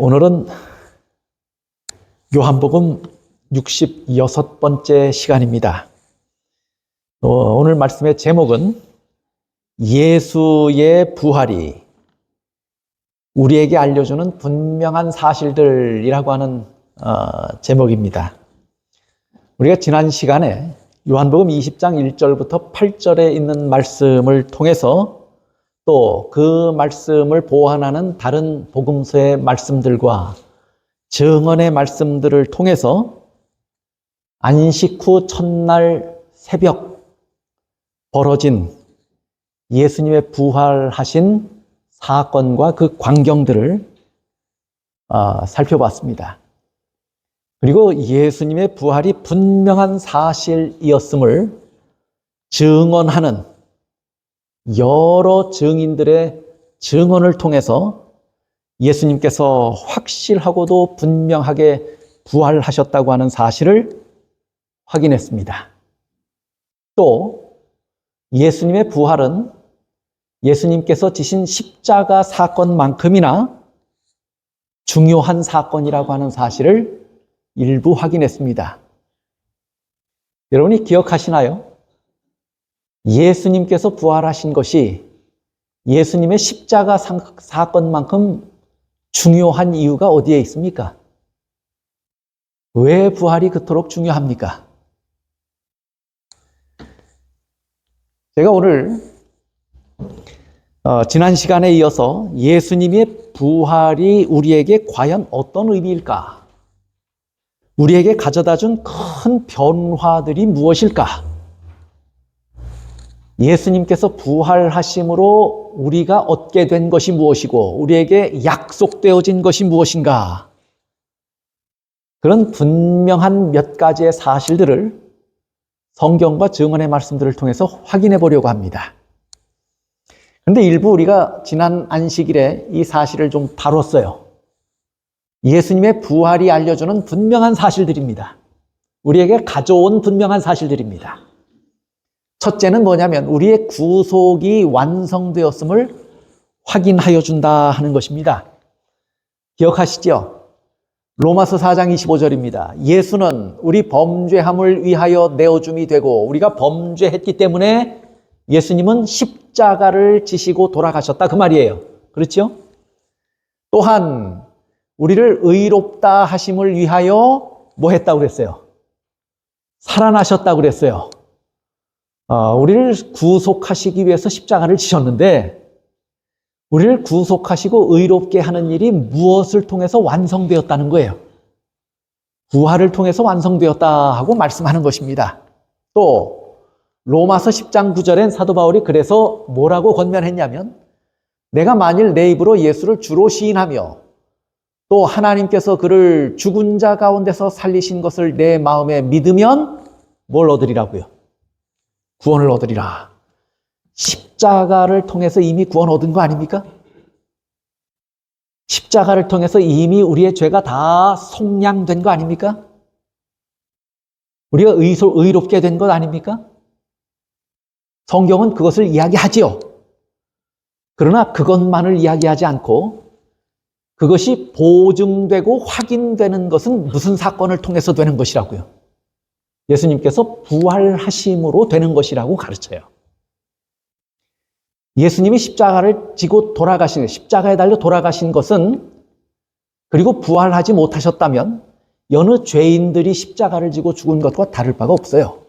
오늘은 요한복음 66번째 시간입니다. 오늘 말씀의 제목은 예수의 부활이 우리에게 알려주는 분명한 사실들이라고 하는 제목입니다. 우리가 지난 시간에 요한복음 20장 1절부터 8절에 있는 말씀을 통해서 또 그 말씀을 보완하는 다른 복음서의 말씀들과 증언의 말씀들을 통해서 안식 후 첫날 새벽 벌어진 예수님의 부활하신 사건과 그 광경들을 살펴봤습니다. 그리고 예수님의 부활이 분명한 사실이었음을 증언하는 여러 증인들의 증언을 통해서 예수님께서 확실하고도 분명하게 부활하셨다고 하는 사실을 확인했습니다. 또 예수님의 부활은 예수님께서 지신 십자가 사건만큼이나 중요한 사건이라고 하는 사실을 일부 확인했습니다. 여러분이 기억하시나요? 예수님께서 부활하신 것이 예수님의 십자가 사건만큼 중요한 이유가 어디에 있습니까? 왜 부활이 그토록 중요합니까? 제가 오늘 지난 시간에 이어서 예수님의 부활이 우리에게 과연 어떤 의미일까? 우리에게 가져다 준 큰 변화들이 무엇일까? 예수님께서 부활하심으로 우리가 얻게 된 것이 무엇이고 우리에게 약속되어진 것이 무엇인가? 그런 분명한 몇 가지의 사실들을 성경과 증언의 말씀들을 통해서 확인해 보려고 합니다. 그런데 일부 우리가 지난 안식일에 이 사실을 좀 다뤘어요. 예수님의 부활이 알려주는 분명한 사실들입니다. 우리에게 가져온 분명한 사실들입니다. 첫째는 뭐냐면 우리의 구속이 완성되었음을 확인하여 준다 하는 것입니다. 기억하시죠? 로마서 4장 25절입니다. 예수는 우리 범죄함을 위하여 내어줌이 되고 우리가 범죄했기 때문에 예수님은 십자가를 지시고 돌아가셨다 그 말이에요. 그렇죠? 또한 우리를 의롭다 하심을 위하여 뭐 했다고 그랬어요? 살아나셨다고 그랬어요. 우리를 구속하시기 위해서 십자가를 지셨는데 우리를 구속하시고 의롭게 하는 일이 무엇을 통해서 완성되었다는 거예요? 부활을 통해서 완성되었다 하고 말씀하는 것입니다. 또 로마서 10장 9절엔 사도 바울이 그래서 뭐라고 권면했냐면 내가 만일 내 입으로 예수를 주로 시인하며 또 하나님께서 그를 죽은 자 가운데서 살리신 것을 내 마음에 믿으면 뭘 얻으리라고요? 구원을 얻으리라. 십자가를 통해서 이미 구원 얻은 거 아닙니까? 십자가를 통해서 이미 우리의 죄가 다 속량된 거 아닙니까? 우리가 의롭게 된 것 아닙니까? 성경은 그것을 이야기하지요. 그러나 그것만을 이야기하지 않고 그것이 보증되고 확인되는 것은 무슨 사건을 통해서 되는 것이라고요? 예수님께서 부활하심으로 되는 것이라고 가르쳐요. 예수님이 십자가를 지고 돌아가신, 십자가에 달려 돌아가신 것은 그리고 부활하지 못하셨다면 여느 죄인들이 십자가를 지고 죽은 것과 다를 바가 없어요.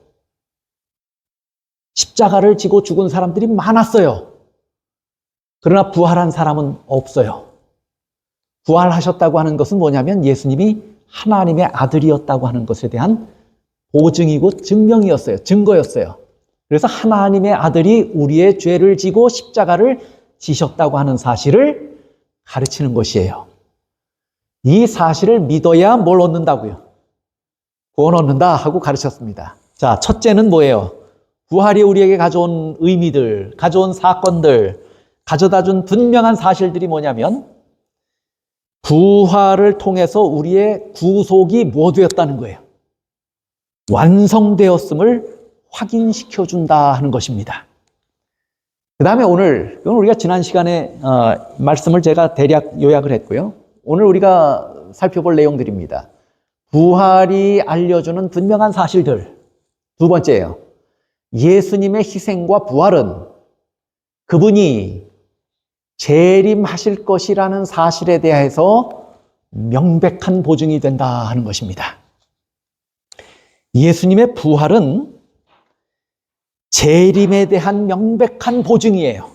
십자가를 지고 죽은 사람들이 많았어요. 그러나 부활한 사람은 없어요. 부활하셨다고 하는 것은 뭐냐면 예수님이 하나님의 아들이었다고 하는 것에 대한 보증이고 증명이었어요. 증거였어요. 그래서 하나님의 아들이 우리의 죄를 지고 십자가를 지셨다고 하는 사실을 가르치는 것이에요. 이 사실을 믿어야 뭘 얻는다고요? 구원 얻는다 하고 가르쳤습니다. 자, 첫째는 뭐예요? 부활이 우리에게 가져온 의미들, 가져온 사건들, 가져다 준 분명한 사실들이 뭐냐면 부활을 통해서 우리의 구속이 뭐 되었다는 거예요? 완성되었음을 확인시켜준다 하는 것입니다. 그 다음에 오늘 우리가 지난 시간에 말씀을 제가 대략 요약을 했고요. 오늘 우리가 살펴볼 내용들입니다. 부활이 알려주는 분명한 사실들. 두 번째예요. 예수님의 희생과 부활은 그분이 재림하실 것이라는 사실에 대해서 명백한 보증이 된다 하는 것입니다. 예수님의 부활은 재림에 대한 명백한 보증이에요.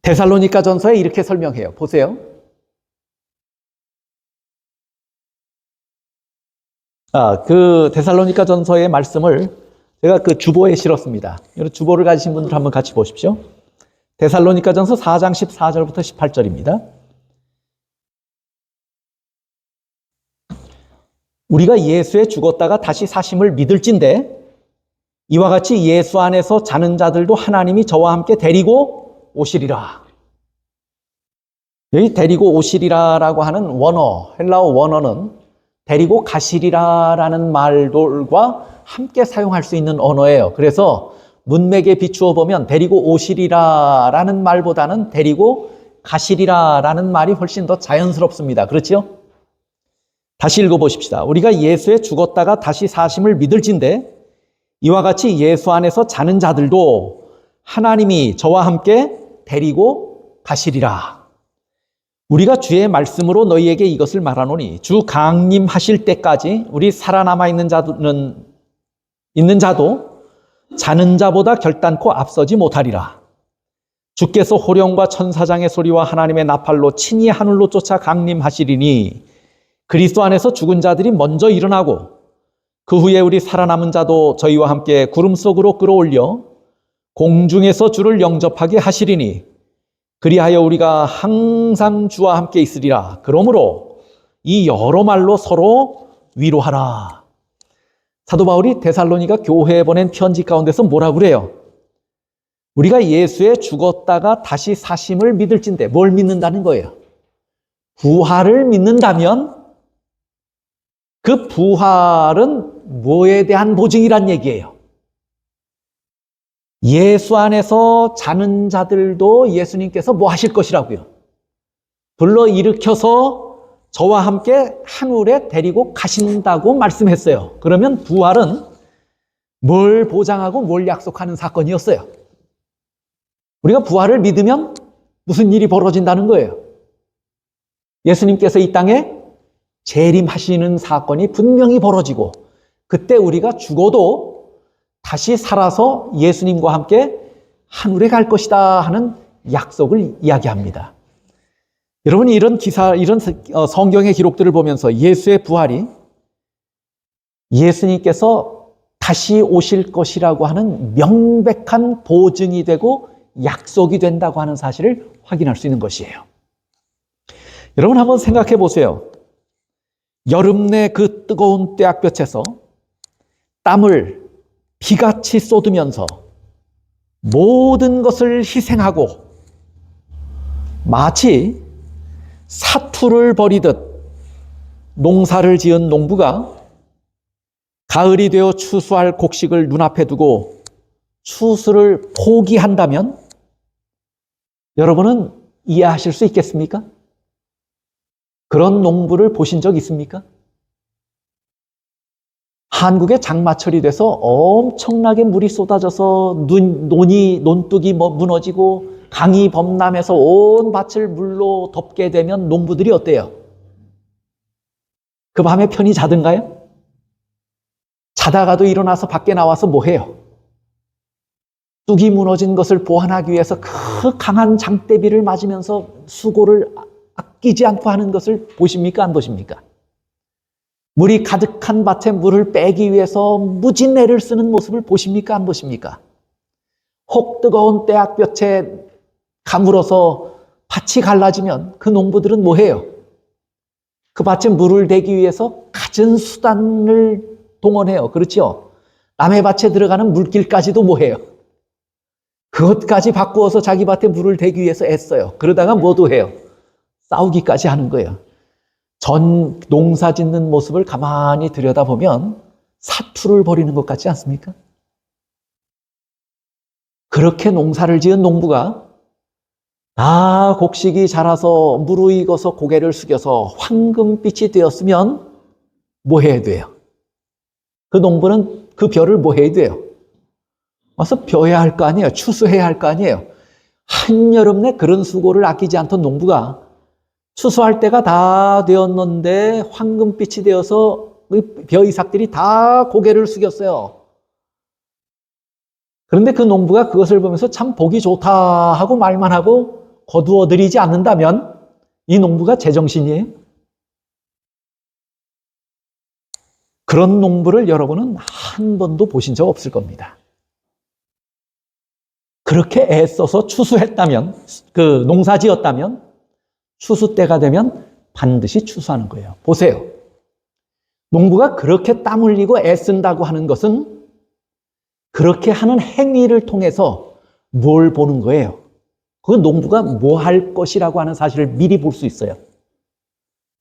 데살로니가 전서에 이렇게 설명해요. 보세요. 그 데살로니가 전서의 말씀을 제가 그 주보에 실었습니다. 이런 주보를 가지신 분들 한번 같이 보십시오. 데살로니가 전서 4장 14절부터 18절입니다. 우리가 예수의 죽었다가 다시 사심을 믿을진대 이와 같이 예수 안에서 자는 자들도 하나님이 저와 함께 데리고 오시리라. 여기 데리고 오시리라라고 하는 원어, 헬라어 원어는 데리고 가시리라라는 말들과 함께 사용할 수 있는 언어예요. 그래서 문맥에 비추어 보면 데리고 오시리라라는 말보다는 데리고 가시리라라는 말이 훨씬 더 자연스럽습니다. 그렇죠? 다시 읽어보십시다. 우리가 예수에 죽었다가 다시 사심을 믿을진대 이와 같이 예수 안에서 자는 자들도 하나님이 저와 함께 데리고 가시리라. 우리가 주의 말씀으로 너희에게 이것을 말하노니 주 강림하실 때까지 우리 살아남아 있는 자도 자는 자보다 결단코 앞서지 못하리라. 주께서 호령과 천사장의 소리와 하나님의 나팔로 친히 하늘로 쫓아 강림하시리니 그리스도 안에서 죽은 자들이 먼저 일어나고 그 후에 우리 살아남은 자도 저희와 함께 구름 속으로 끌어올려 공중에서 주를 영접하게 하시리니 그리하여 우리가 항상 주와 함께 있으리라. 그러므로 이 여러 말로 서로 위로하라. 사도 바울이 데살로니가 교회에 보낸 편지 가운데서 뭐라고 그래요? 우리가 예수에 죽었다가 다시 사심을 믿을진데 뭘 믿는다는 거예요? 부활을 믿는다면 그 부활은 뭐에 대한 보증이란 얘기예요? 예수 안에서 자는 자들도 예수님께서 뭐 하실 것이라고요? 불러일으켜서 저와 함께 하늘에 데리고 가신다고 말씀했어요. 그러면 부활은 뭘 보장하고 뭘 약속하는 사건이었어요? 우리가 부활을 믿으면 무슨 일이 벌어진다는 거예요? 예수님께서 이 땅에 재림하시는 사건이 분명히 벌어지고 그때 우리가 죽어도 다시 살아서 예수님과 함께 하늘에 갈 것이다 하는 약속을 이야기합니다. 여러분이 이런 성경의 기록들을 보면서 예수의 부활이 예수님께서 다시 오실 것이라고 하는 명백한 보증이 되고 약속이 된다고 하는 사실을 확인할 수 있는 것이에요. 여러분 한번 생각해 보세요. 여름 내 그 뜨거운 떼약볕에서 땀을 비같이 쏟으면서 모든 것을 희생하고 마치 사투를 벌이듯 농사를 지은 농부가 가을이 되어 추수할 곡식을 눈앞에 두고 추수를 포기한다면 여러분은 이해하실 수 있겠습니까? 그런 농부를 보신 적 있습니까? 한국에 장마철이 돼서 엄청나게 물이 쏟아져서 논둑이 무너지고 강이 범람해서 온 밭을 물로 덮게 되면 농부들이 어때요? 그 밤에 편히 자든가요? 자다가도 일어나서 밖에 나와서 뭐 해요? 뚝이 무너진 것을 보완하기 위해서 그 강한 장대비를 맞으면서 수고를 아끼지 않고 하는 것을 보십니까? 안 보십니까? 물이 가득한 밭에 물을 빼기 위해서 무진 애를 쓰는 모습을 보십니까? 안 보십니까? 혹 뜨거운 떼약볕에 가물어서 밭이 갈라지면 그 농부들은 뭐 해요? 그 밭에 물을 대기 위해서 갖은 수단을 동원해요. 그렇죠? 남의 밭에 들어가는 물길까지도 뭐 해요? 그것까지 바꾸어서 자기 밭에 물을 대기 위해서 애써요. 그러다가 뭐도 해요? 싸우기까지 하는 거예요. 전 농사 짓는 모습을 가만히 들여다보면 사투를 벌이는 것 같지 않습니까? 그렇게 농사를 지은 농부가 다 곡식이 자라서 무르익어서 고개를 숙여서 황금빛이 되었으면 뭐 해야 돼요? 그 농부는 그 벼를 뭐 해야 돼요? 와서 벼야 할 거 아니에요? 추수해야 할 거 아니에요? 한여름 내 그런 수고를 아끼지 않던 농부가 추수할 때가 다 되었는데 황금빛이 되어서 벼 이삭들이 다 고개를 숙였어요. 그런데 그 농부가 그것을 보면서 참 보기 좋다 하고 말만 하고 거두어들이지 않는다면 이 농부가 제정신이에요? 그런 농부를 여러분은 한 번도 보신 적 없을 겁니다. 그렇게 애써서 추수했다면, 그 농사 지었다면 추수 때가 되면 반드시 추수하는 거예요. 보세요. 농부가 그렇게 땀 흘리고 애쓴다고 하는 것은 그렇게 하는 행위를 통해서 뭘 보는 거예요? 그 농부가 뭐 할 것이라고 하는 사실을 미리 볼 수 있어요.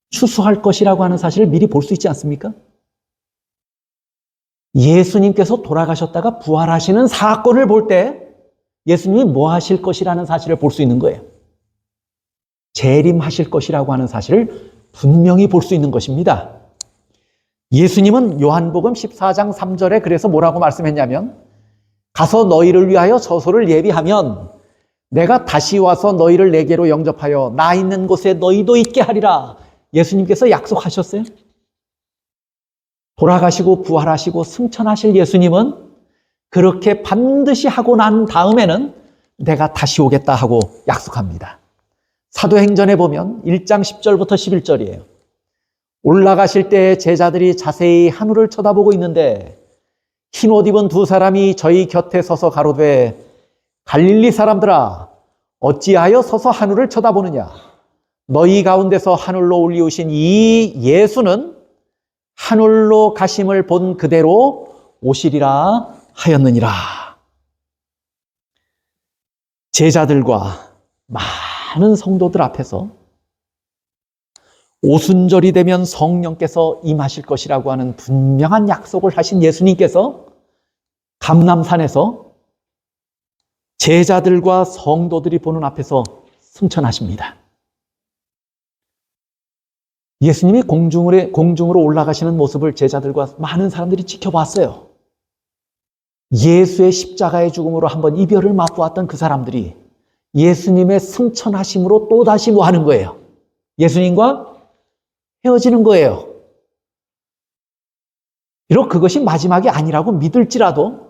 추수할 것이라고 하는 사실을 미리 볼 수 있지 않습니까? 예수님께서 돌아가셨다가 부활하시는 사건을 볼 때 예수님이 뭐 하실 것이라는 사실을 볼 수 있는 거예요. 재림하실 것이라고 하는 사실을 분명히 볼 수 있는 것입니다. 예수님은 요한복음 14장 3절에 그래서 뭐라고 말씀했냐면 가서 너희를 위하여 저소를 예비하면 내가 다시 와서 너희를 내게로 영접하여 나 있는 곳에 너희도 있게 하리라. 예수님께서 약속하셨어요. 돌아가시고 부활하시고 승천하실 예수님은 그렇게 반드시 하고 난 다음에는 내가 다시 오겠다 하고 약속합니다. 사도행전에 보면 1장 10절부터 11절이에요. 올라가실 때 제자들이 자세히 하늘을 쳐다보고 있는데 흰옷 입은 두 사람이 저희 곁에 서서 가로되 갈릴리 사람들아 어찌하여 서서 하늘을 쳐다보느냐 너희 가운데서 하늘로 올리우신 이 예수는 하늘로 가심을 본 그대로 오시리라 하였느니라. 제자들과 많은 성도들 앞에서 오순절이 되면 성령께서 임하실 것이라고 하는 분명한 약속을 하신 예수님께서 감람산에서 제자들과 성도들이 보는 앞에서 승천하십니다. 예수님이 공중으로 올라가시는 모습을 제자들과 많은 사람들이 지켜봤어요. 예수의 십자가의 죽음으로 한번 이별을 맛보았던 그 사람들이 예수님의 승천하심으로 또다시 뭐 하는 거예요? 예수님과 헤어지는 거예요. 비록 그것이 마지막이 아니라고 믿을지라도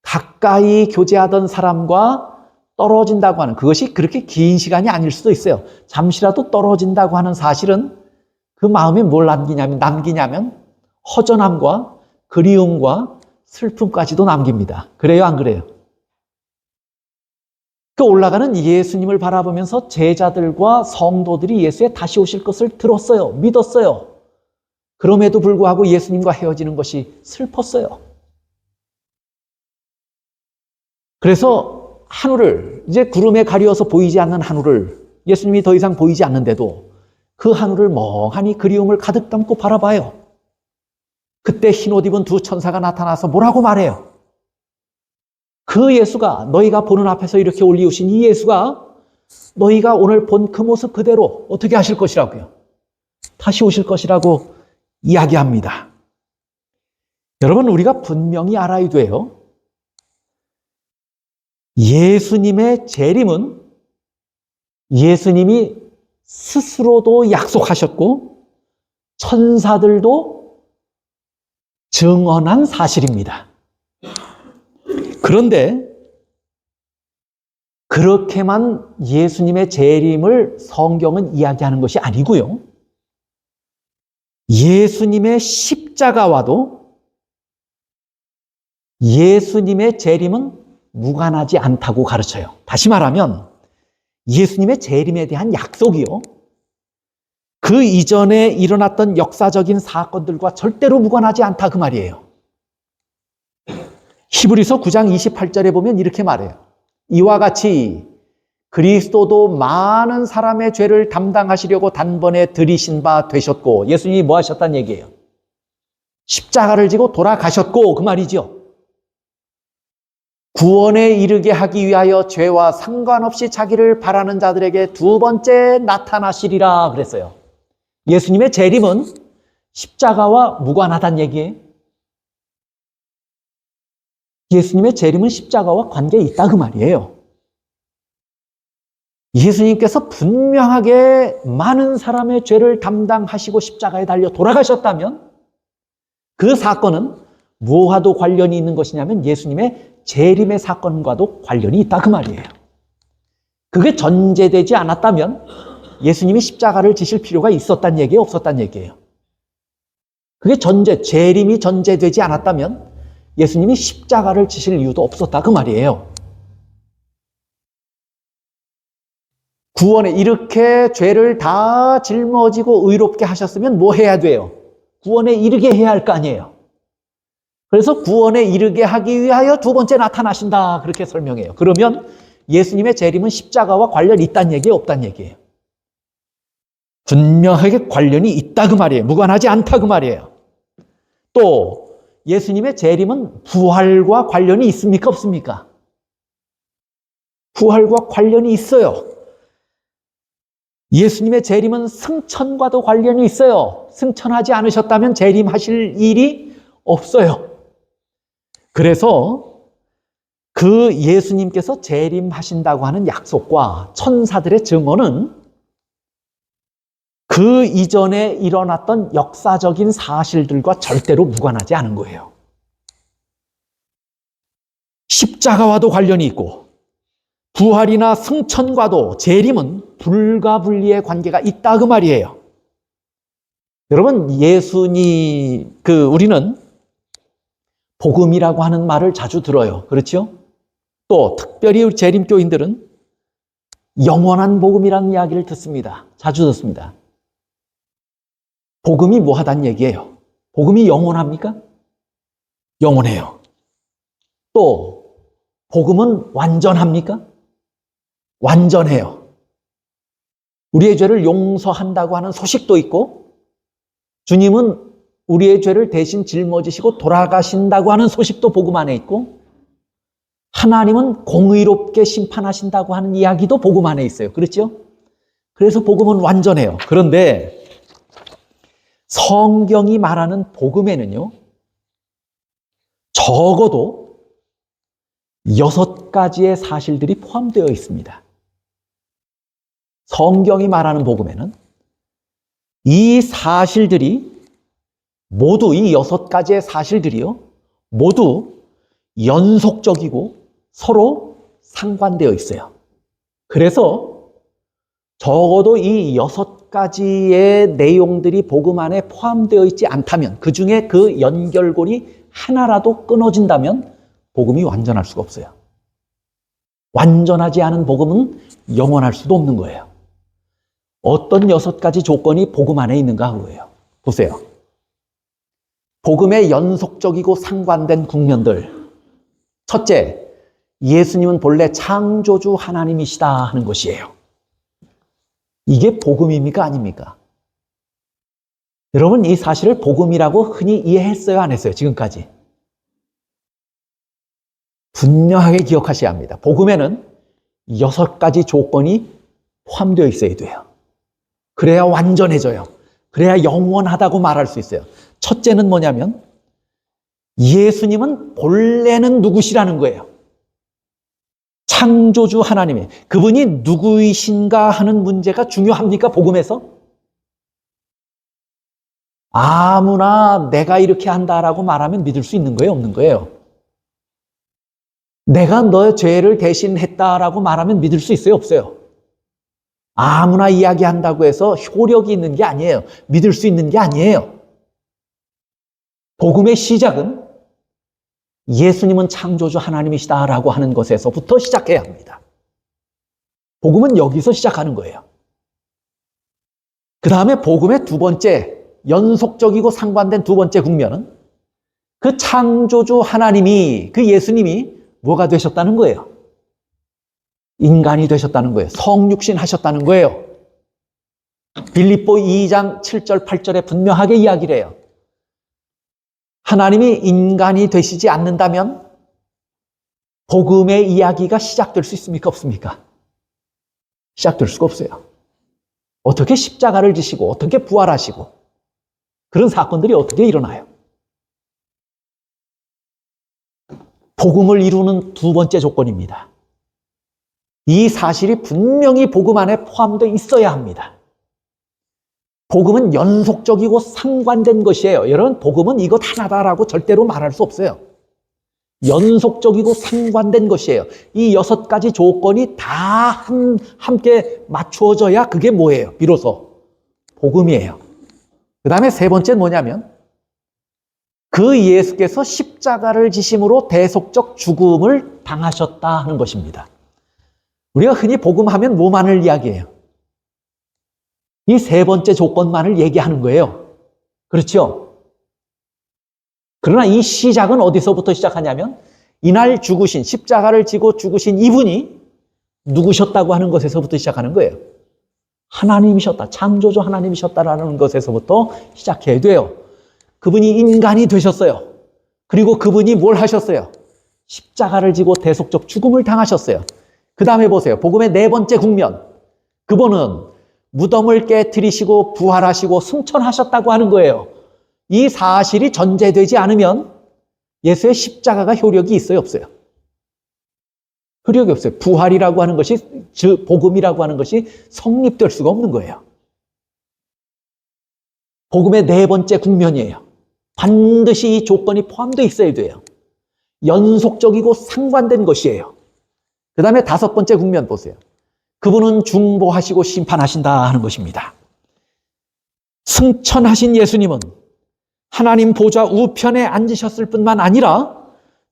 가까이 교제하던 사람과 떨어진다고 하는 그것이 그렇게 긴 시간이 아닐 수도 있어요. 잠시라도 떨어진다고 하는 사실은 그 마음에 뭘 남기냐면 허전함과 그리움과 슬픔까지도 남깁니다. 그래요, 안 그래요? 그 올라가는 예수님을 바라보면서 제자들과 성도들이 예수의 다시 오실 것을 들었어요. 믿었어요. 그럼에도 불구하고 예수님과 헤어지는 것이 슬펐어요. 그래서 하늘을 이제 구름에 가려워서 보이지 않는 하늘을 예수님이 더 이상 보이지 않는데도 그 하늘을 멍하니 그리움을 가득 담고 바라봐요. 그때 흰옷 입은 두 천사가 나타나서 뭐라고 말해요? 그 예수가 너희가 보는 앞에서 이렇게 올리우신 이 예수가 너희가 오늘 본 그 모습 그대로 어떻게 하실 것이라고요? 다시 오실 것이라고 이야기합니다. 여러분 우리가 분명히 알아야 돼요. 예수님의 재림은 예수님이 스스로도 약속하셨고 천사들도 증언한 사실입니다. 그런데 그렇게만 예수님의 재림을 성경은 이야기하는 것이 아니고요. 예수님의 십자가와도 예수님의 재림은 무관하지 않다고 가르쳐요. 다시 말하면 예수님의 재림에 대한 약속이요. 그 이전에 일어났던 역사적인 사건들과 절대로 무관하지 않다 그 말이에요. 히브리서 9장 28절에 보면 이렇게 말해요. 이와 같이 그리스도도 많은 사람의 죄를 담당하시려고 단번에 들이신 바 되셨고 예수님이 뭐 하셨다는 얘기예요? 십자가를 지고 돌아가셨고 그 말이죠. 구원에 이르게 하기 위하여 죄와 상관없이 자기를 바라는 자들에게 두 번째 나타나시리라 그랬어요. 예수님의 재림은 십자가와 무관하다는 얘기예요. 예수님의 재림은 십자가와 관계에 있다 그 말이에요. 예수님께서 분명하게 많은 사람의 죄를 담당하시고 십자가에 달려 돌아가셨다면 그 사건은 무엇과도 관련이 있는 것이냐면 예수님의 재림의 사건과도 관련이 있다 그 말이에요. 그게 전제되지 않았다면 예수님이 십자가를 지실 필요가 있었단 얘기예요, 없었단 얘기예요? 그게 재림이 전제되지 않았다면 예수님이 십자가를 지실 이유도 없었다 그 말이에요. 구원에 이렇게 죄를 다 짊어지고 의롭게 하셨으면 뭐 해야 돼요? 구원에 이르게 해야 할 거 아니에요. 그래서 구원에 이르게 하기 위하여 두 번째 나타나신다 그렇게 설명해요. 그러면 예수님의 재림은 십자가와 관련이 있다는 얘기예요, 없다는 얘기예요? 분명하게 관련이 있다 그 말이에요. 무관하지 않다 그 말이에요. 또 예수님의 재림은 부활과 관련이 있습니까, 없습니까? 부활과 관련이 있어요. 예수님의 재림은 승천과도 관련이 있어요. 승천하지 않으셨다면 재림하실 일이 없어요. 그래서 그 예수님께서 재림하신다고 하는 약속과 천사들의 증언은 그 이전에 일어났던 역사적인 사실들과 절대로 무관하지 않은 거예요. 십자가와도 관련이 있고 부활이나 승천과도 재림은 불가분리의 관계가 있다 그 말이에요. 여러분, 우리는 복음이라고 하는 말을 자주 들어요. 그렇죠? 또 특별히 우리 재림교인들은 영원한 복음이라는 이야기를 듣습니다. 자주 듣습니다. 복음이 뭐하다는 얘기예요? 복음이 영원합니까? 영원해요. 또 복음은 완전합니까? 완전해요. 우리의 죄를 용서한다고 하는 소식도 있고 주님은 우리의 죄를 대신 짊어지시고 돌아가신다고 하는 소식도 복음 안에 있고 하나님은 공의롭게 심판하신다고 하는 이야기도 복음 안에 있어요. 그렇죠? 그래서 복음은 완전해요. 그런데 성경이 말하는 복음에는요, 적어도 6가지의 사실들이 포함되어 있습니다. 성경이 말하는 복음에는 이 사실들이 모두, 이 6가지의 사실들이요, 모두 연속적이고 서로 상관되어 있어요. 그래서 적어도 이 6가지의 내용들이 복음 안에 포함되어 있지 않다면, 그 중에 그 연결고리 하나라도 끊어진다면 복음이 완전할 수가 없어요. 완전하지 않은 복음은 영원할 수도 없는 거예요. 어떤 6가지 조건이 복음 안에 있는가 하고요. 보세요. 복음의 연속적이고 상관된 국면들. 첫째, 예수님은 본래 창조주 하나님이시다 하는 것이에요. 이게 복음입니까, 아닙니까? 여러분, 이 사실을 복음이라고 흔히 이해했어요, 안 했어요, 지금까지? 분명하게 기억하셔야 합니다. 복음에는 6가지 조건이 포함되어 있어야 돼요. 그래야 완전해져요. 그래야 영원하다고 말할 수 있어요. 첫째는 뭐냐면 예수님은 본래는 누구시라는 거예요. 창조주 하나님이. 그분이 누구이신가 하는 문제가 중요합니까, 복음에서? 아무나 내가 이렇게 한다라고 말하면 믿을 수 있는 거예요, 없는 거예요? 내가 너의 죄를 대신했다라고 말하면 믿을 수 있어요, 없어요? 아무나 이야기한다고 해서 효력이 있는 게 아니에요. 믿을 수 있는 게 아니에요. 복음의 시작은 예수님은 창조주 하나님이시다라고 하는 것에서부터 시작해야 합니다. 복음은 여기서 시작하는 거예요. 그 다음에 복음의 두 번째, 연속적이고 상관된 두 번째 국면은 그 창조주 하나님이, 그 예수님이 뭐가 되셨다는 거예요? 인간이 되셨다는 거예요. 성육신 하셨다는 거예요. 빌립보 2장 7절 8절에 분명하게 이야기를 해요. 하나님이 인간이 되시지 않는다면 복음의 이야기가 시작될 수 있습니까? 없습니까? 시작될 수가 없어요. 어떻게 십자가를 지시고 어떻게 부활하시고 그런 사건들이 어떻게 일어나요? 복음을 이루는 두 번째 조건입니다. 이 사실이 분명히 복음 안에 포함되어 있어야 합니다. 복음은 연속적이고 상관된 것이에요. 여러분, 복음은 이것 하나다라고 절대로 말할 수 없어요. 연속적이고 상관된 것이에요. 이 6가지 조건이 다 함께 맞추어져야 그게 뭐예요? 비로소 복음이에요. 그 다음에 세 번째는 뭐냐면 그 예수께서 십자가를 지심으로 대속적 죽음을 당하셨다 하는 것입니다. 우리가 흔히 복음하면 뭐만을 이야기해요? 이 세 번째 조건만을 얘기하는 거예요. 그렇죠? 그러나 이 시작은 어디서부터 시작하냐면 이날 죽으신, 십자가를 지고 죽으신 이분이 누구셨다고 하는 것에서부터 시작하는 거예요. 하나님이셨다, 창조주 하나님이셨다라는 것에서부터 시작해야 돼요. 그분이 인간이 되셨어요. 그리고 그분이 뭘 하셨어요? 십자가를 지고 대속적 죽음을 당하셨어요. 그 다음에 보세요. 복음의 네 번째 국면. 그분은 무덤을 깨트리시고 부활하시고 승천하셨다고 하는 거예요. 이 사실이 전제되지 않으면 예수의 십자가가 효력이 있어요, 없어요? 효력이 없어요. 부활이라고 하는 것이, 즉 복음이라고 하는 것이 성립될 수가 없는 거예요. 복음의 네 번째 국면이에요. 반드시 이 조건이 포함되어 있어야 돼요. 연속적이고 상관된 것이에요. 그 다음에 다섯 번째 국면 보세요. 그분은 중보하시고 심판하신다 하는 것입니다. 승천하신 예수님은 하나님 보좌 우편에 앉으셨을 뿐만 아니라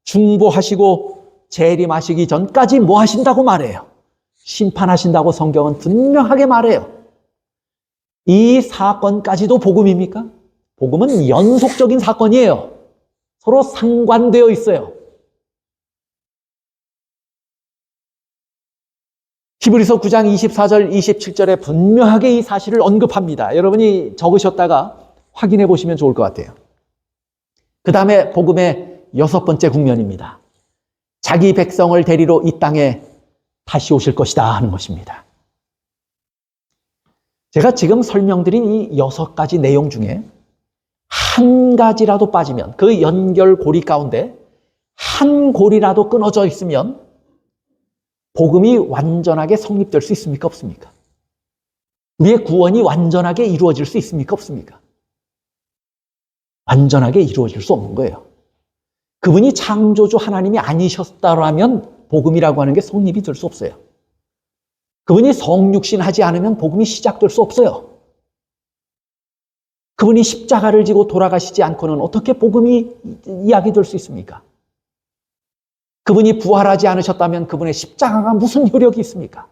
중보하시고 재림하시기 전까지 뭐 하신다고 말해요? 심판하신다고 성경은 분명하게 말해요. 이 사건까지도 복음입니까? 복음은 연속적인 사건이에요. 서로 상관되어 있어요. 히브리서 9장 24절, 27절에 분명하게 이 사실을 언급합니다. 여러분이 적으셨다가 확인해 보시면 좋을 것 같아요. 그 다음에 복음의 여섯 번째 국면입니다. 자기 백성을 데리러 이 땅에 다시 오실 것이다 하는 것입니다. 제가 지금 설명드린 이 6가지 내용 중에 한 가지라도 빠지면, 그 연결고리 가운데 한 고리라도 끊어져 있으면 복음이 완전하게 성립될 수 있습니까? 없습니까? 우리의 구원이 완전하게 이루어질 수 있습니까? 없습니까? 완전하게 이루어질 수 없는 거예요. 그분이 창조주 하나님이 아니셨다라면 복음이라고 하는 게 성립이 될 수 없어요. 그분이 성육신하지 않으면 복음이 시작될 수 없어요. 그분이 십자가를 지고 돌아가시지 않고는 어떻게 복음이 이야기될 수 있습니까? 그분이 부활하지 않으셨다면 그분의 십자가가 무슨 효력이 있습니까?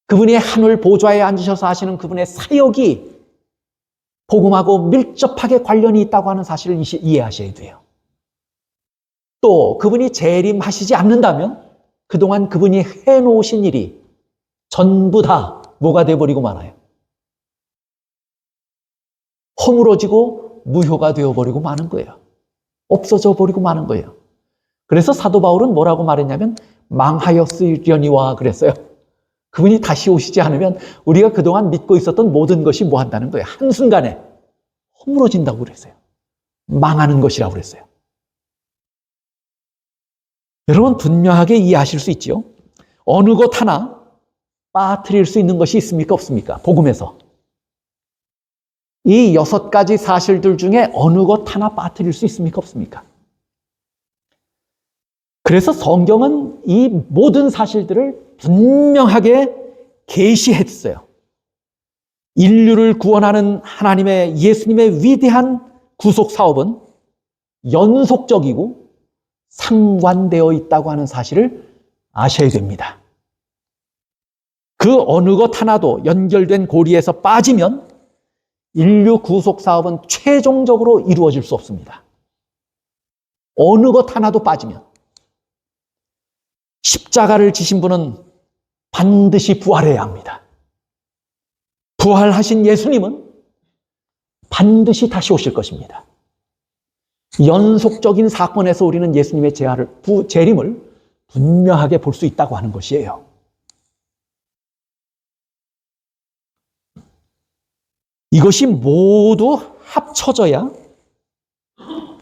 그분이 하늘 보좌에 앉으셔서 하시는 그분의 사역이 복음하고 밀접하게 관련이 있다고 하는 사실을 이해하셔야 돼요. 또 그분이 재림하시지 않는다면 그동안 그분이 해놓으신 일이 전부 다 뭐가 되어버리고 마나요? 허물어지고 무효가 되어버리고 마는 거예요. 없어져 버리고 마는 거예요. 그래서 사도 바울은 뭐라고 말했냐면 망하였으려니와 그랬어요. 그분이 다시 오시지 않으면 우리가 그동안 믿고 있었던 모든 것이 뭐 한다는 거예요. 한순간에 허물어진다고 그랬어요. 망하는 것이라고 그랬어요. 여러분 분명하게 이해하실 수 있죠? 어느 것 하나 빠뜨릴 수 있는 것이 있습니까? 없습니까? 복음에서. 이 6가지 사실들 중에 어느 것 하나 빠뜨릴 수 있습니까? 없습니까? 그래서 성경은 이 모든 사실들을 분명하게 계시했어요. 인류를 구원하는 하나님의 예수님의 위대한 구속 사업은 연속적이고 상관되어 있다고 하는 사실을 아셔야 됩니다. 그 어느 것 하나도 연결된 고리에서 빠지면 인류 구속 사업은 최종적으로 이루어질 수 없습니다. 어느 것 하나도 빠지면. 십자가를 지신 분은 반드시 부활해야 합니다. 부활하신 예수님은 반드시 다시 오실 것입니다. 연속적인 사건에서 우리는 예수님의 재림을 분명하게 볼 수 있다고 하는 것이에요. 이것이 모두 합쳐져야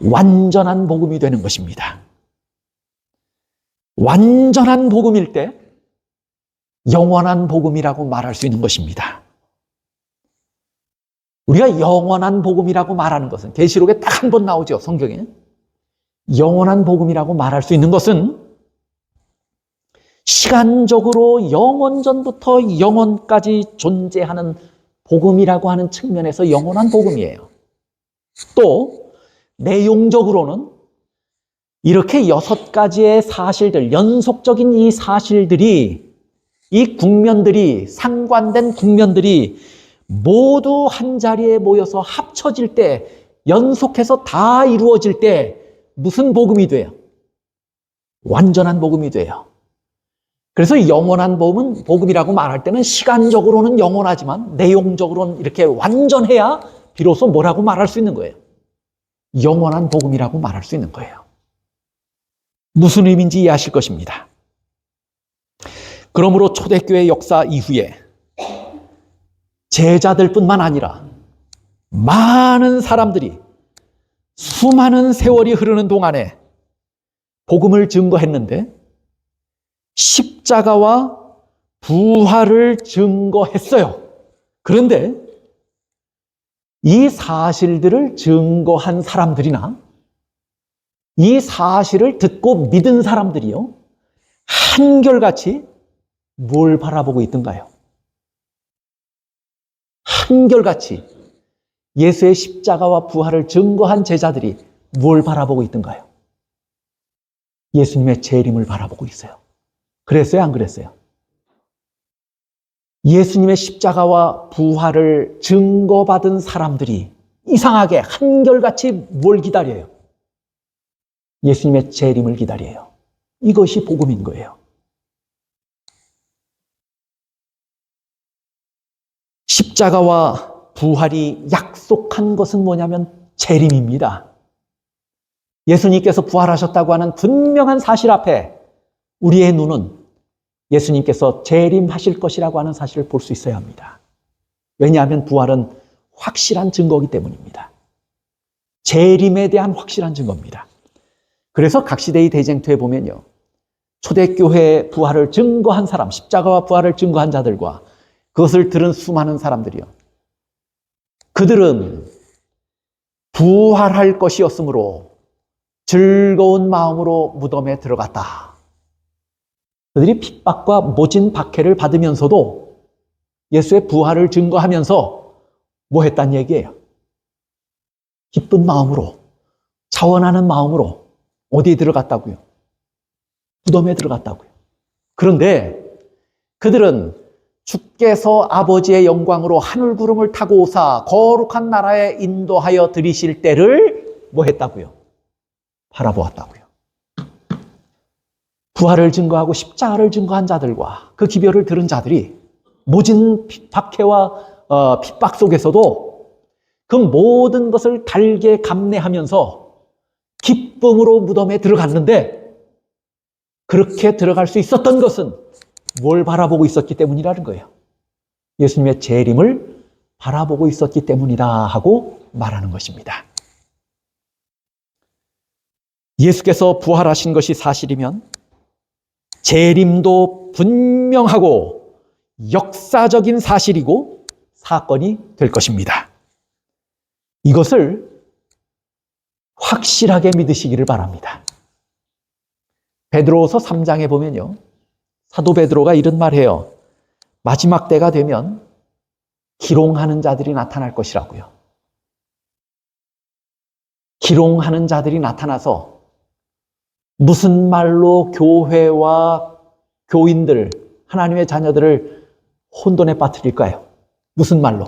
완전한 복음이 되는 것입니다. 완전한 복음일 때 영원한 복음이라고 말할 수 있는 것입니다. 우리가 영원한 복음이라고 말하는 것은 계시록에 딱 한 번 나오죠, 성경에. 영원한 복음이라고 말할 수 있는 것은 시간적으로 영원 전부터 영원까지 존재하는 복음이라고 하는 측면에서 영원한 복음이에요. 또 내용적으로는 이렇게 6가지의 사실들, 연속적인 이 사실들이, 이 국면들이, 상관된 국면들이 모두 한 자리에 모여서 합쳐질 때, 연속해서 다 이루어질 때 무슨 복음이 돼요? 완전한 복음이 돼요. 그래서 영원한 복음이라고 말할 때는 시간적으로는 영원하지만 내용적으로는 이렇게 완전해야 비로소 뭐라고 말할 수 있는 거예요? 영원한 복음이라고 말할 수 있는 거예요. 무슨 의미인지 이해하실 것입니다. 그러므로 초대교회 역사 이후에 제자들뿐만 아니라 많은 사람들이 수많은 세월이 흐르는 동안에 복음을 증거했는데 십자가와 부활을 증거했어요. 그런데 이 사실들을 증거한 사람들이나 이 사실을 듣고 믿은 사람들이요, 한결같이 뭘 바라보고 있던가요? 한결같이 예수의 십자가와 부활을 증거한 제자들이 뭘 바라보고 있던가요? 예수님의 재림을 바라보고 있어요. 그랬어요, 안 그랬어요? 예수님의 십자가와 부활을 증거받은 사람들이 이상하게 한결같이 뭘 기다려요? 예수님의 재림을 기다려요. 이것이 복음인 거예요. 십자가와 부활이 약속한 것은 뭐냐면 재림입니다. 예수님께서 부활하셨다고 하는 분명한 사실 앞에 우리의 눈은 예수님께서 재림하실 것이라고 하는 사실을 볼 수 있어야 합니다. 왜냐하면 부활은 확실한 증거이기 때문입니다. 재림에 대한 확실한 증거입니다. 그래서 각 시대의 대쟁투에 보면요, 초대교회의 부활을 증거한 사람, 십자가와 부활을 증거한 자들과 그것을 들은 수많은 사람들이요, 그들은 부활할 것이었으므로 즐거운 마음으로 무덤에 들어갔다. 그들이 핍박과 모진 박해를 받으면서도 예수의 부활을 증거하면서 뭐 했단 얘기예요? 기쁜 마음으로, 자원하는 마음으로 어디에 들어갔다고요? 무덤에 들어갔다고요. 그런데 그들은 주께서 아버지의 영광으로 하늘 구름을 타고 오사 거룩한 나라에 인도하여 들이실 때를 뭐 했다고요? 바라보았다고요. 부활을 증거하고 십자가를 증거한 자들과 그 기별을 들은 자들이 모진 박해와 핍박 속에서도 그 모든 것을 달게 감내하면서 기쁨으로 무덤에 들어갔는데, 그렇게 들어갈 수 있었던 것은 뭘 바라보고 있었기 때문이라는 거예요. 예수님의 재림을 바라보고 있었기 때문이다 하고 말하는 것입니다. 예수께서 부활하신 것이 사실이면 재림도 분명하고 역사적인 사실이고 사건이 될 것입니다. 이것을 확실하게 믿으시기를 바랍니다. 베드로후서 3장에 보면요, 사도 베드로가 이런 말해요. 마지막 때가 되면 기롱하는 자들이 나타날 것이라고요. 기롱하는 자들이 나타나서 무슨 말로 교회와 교인들, 하나님의 자녀들을 혼돈에 빠뜨릴까요? 무슨 말로?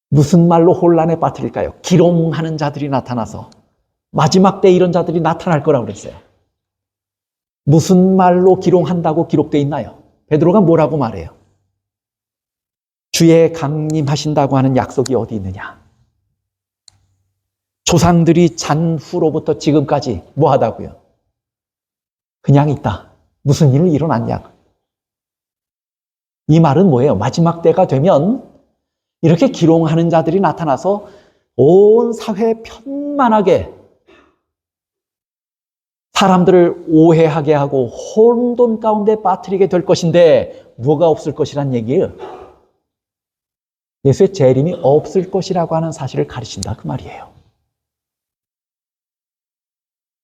무슨 말로 혼란에 빠뜨릴까요? 기롱하는 자들이 나타나서 마지막 때 이런 자들이 나타날 거라고 그랬어요. 무슨 말로 기롱한다고 기록되어 있나요? 베드로가 뭐라고 말해요? 주의 강림하신다고 하는 약속이 어디 있느냐? 조상들이 잔 후로부터 지금까지 뭐 하다고요? 그냥 있다. 무슨 일이 일어났냐? 이 말은 뭐예요? 마지막 때가 되면 이렇게 기롱하는 자들이 나타나서 온 사회에 편만하게 사람들을 오해하게 하고 혼돈 가운데 빠뜨리게 될 것인데 뭐가 없을 것이란 얘기예요. 예수의 재림이 없을 것이라고 하는 사실을 가르친다 그 말이에요.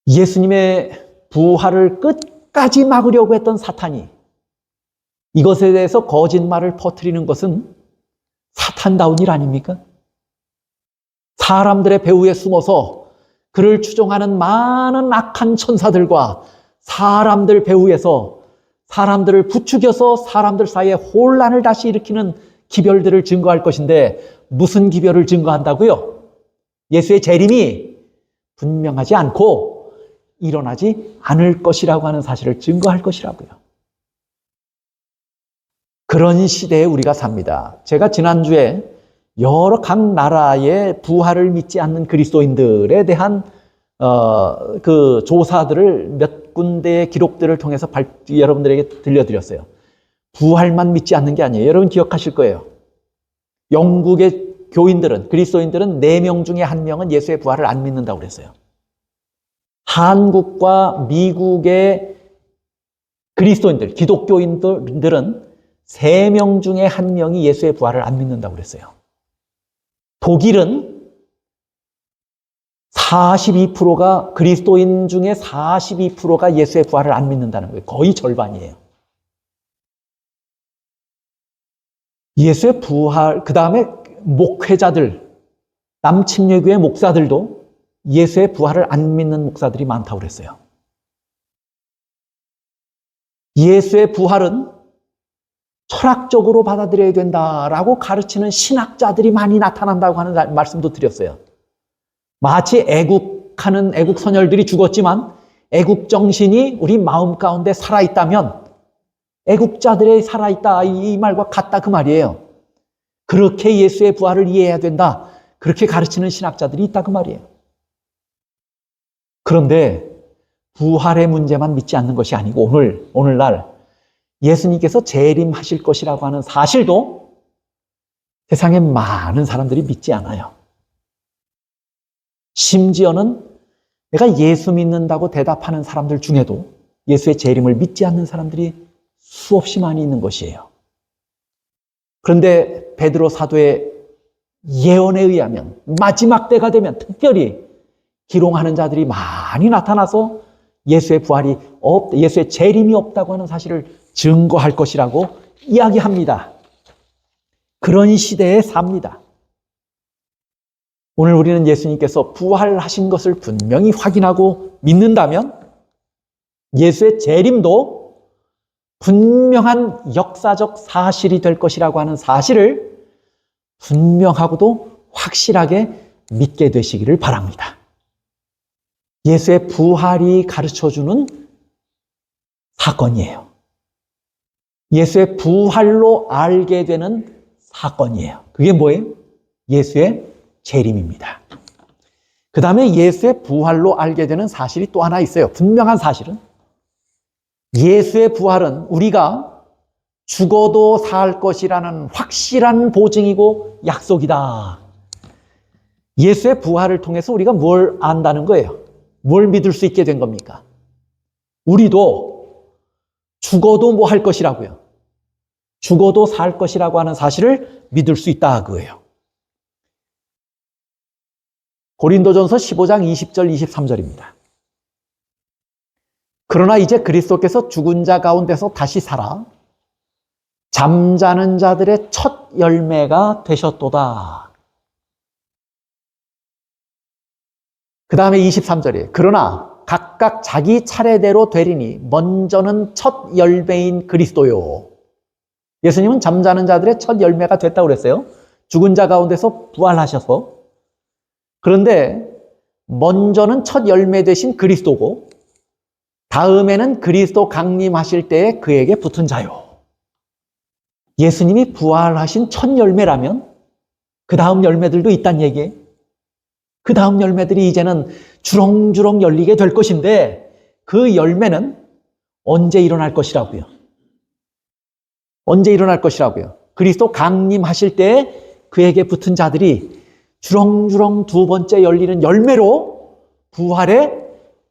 예수님의 부활을 끝까지 막으려고 했던 사탄이 이것에 대해서 거짓말을 퍼뜨리는 것은 사탄다운 일 아닙니까? 사람들의 배후에 숨어서 그를 추종하는 많은 악한 천사들과 사람들 배후에서 사람들을 부추겨서 사람들 사이에 혼란을 다시 일으키는 기별들을 증거할 것인데 무슨 기별을 증거한다고요? 예수의 재림이 분명하지 않고 일어나지 않을 것이라고 하는 사실을 증거할 것이라고요. 그런 시대에 우리가 삽니다. 제가 지난주에 여러 각 나라의 부활을 믿지 않는 그리스도인들에 대한 그 조사들을 몇 군데의 기록들을 통해서 여러분들에게 들려드렸어요. 부활만 믿지 않는 게 아니에요. 여러분 기억하실 거예요. 영국의 교인들은, 그리스도인들은 4명 중에 1명은 예수의 부활을 안 믿는다고 그랬어요. 한국과 미국의 그리스도인들, 기독교인들은 3명 중에 1명이 예수의 부활을 안 믿는다고 그랬어요. 독일은 42%가 그리스도인 중에 42%가 예수의 부활을 안 믿는다는 거예요. 거의 절반이에요. 예수의 부활, 그 다음에 목회자들, 남침례교회 목사들도 예수의 부활을 안 믿는 목사들이 많다고 그랬어요. 예수의 부활은 철학적으로 받아들여야 된다라고 가르치는 신학자들이 많이 나타난다고 하는 말씀도 드렸어요. 마치 애국하는 애국 선열들이 죽었지만 애국 정신이 우리 마음 가운데 살아있다면 애국자들의 살아있다 이 말과 같다 그 말이에요. 그렇게 예수의 부활을 이해해야 된다. 그렇게 가르치는 신학자들이 있다 그 말이에요. 그런데 부활의 문제만 믿지 않는 것이 아니고 오늘날 예수님께서 재림하실 것이라고 하는 사실도 세상에 많은 사람들이 믿지 않아요. 심지어는 내가 예수 믿는다고 대답하는 사람들 중에도 예수의 재림을 믿지 않는 사람들이 수없이 많이 있는 것이에요. 그런데 베드로 사도의 예언에 의하면 마지막 때가 되면 특별히 기롱하는 자들이 많이 나타나서 예수의 재림이 없다고 하는 사실을 증거할 것이라고 이야기합니다. 그런 시대에 삽니다. 오늘 우리는 예수님께서 부활하신 것을 분명히 확인하고 믿는다면 예수의 재림도 분명한 역사적 사실이 될 것이라고 하는 사실을 분명하고도 확실하게 믿게 되시기를 바랍니다. 예수의 부활이 가르쳐주는 사건이에요. 예수의 부활로 알게 되는 사건이에요. 그게 뭐예요? 예수의 재림입니다. 그 다음에 예수의 부활로 알게 되는 사실이 또 하나 있어요. 분명한 사실은 예수의 부활은 우리가 죽어도 살 것이라는 확실한 보증이고 약속이다. 예수의 부활을 통해서 우리가 뭘 안다는 거예요? 뭘 믿을 수 있게 된 겁니까? 우리도 죽어도 뭐 할 것이라고요? 죽어도 살 것이라고 하는 사실을 믿을 수 있다 그거예요. 고린도전서 15장 20절 23절입니다. 그러나 이제 그리스도께서 죽은 자 가운데서 다시 살아 잠자는 자들의 첫 열매가 되셨도다. 그 다음에 23절이에요. 그러나 각각 자기 차례대로 되리니 먼저는 첫 열매인 그리스도요. 예수님은 잠자는 자들의 첫 열매가 됐다고 그랬어요. 죽은 자 가운데서 부활하셔서. 그런데 먼저는 첫 열매 되신 그리스도고 다음에는 그리스도 강림하실 때에 그에게 붙은 자요. 예수님이 부활하신 첫 열매라면 그 다음 열매들도 있다는 얘기예요. 그 다음 열매들이 이제는 주렁주렁 열리게 될 것인데 그 열매는 언제 일어날 것이라고요? 언제 일어날 것이라고요? 그리스도 강림하실 때 그에게 붙은 자들이 주렁주렁 두 번째 열리는 열매로 부활에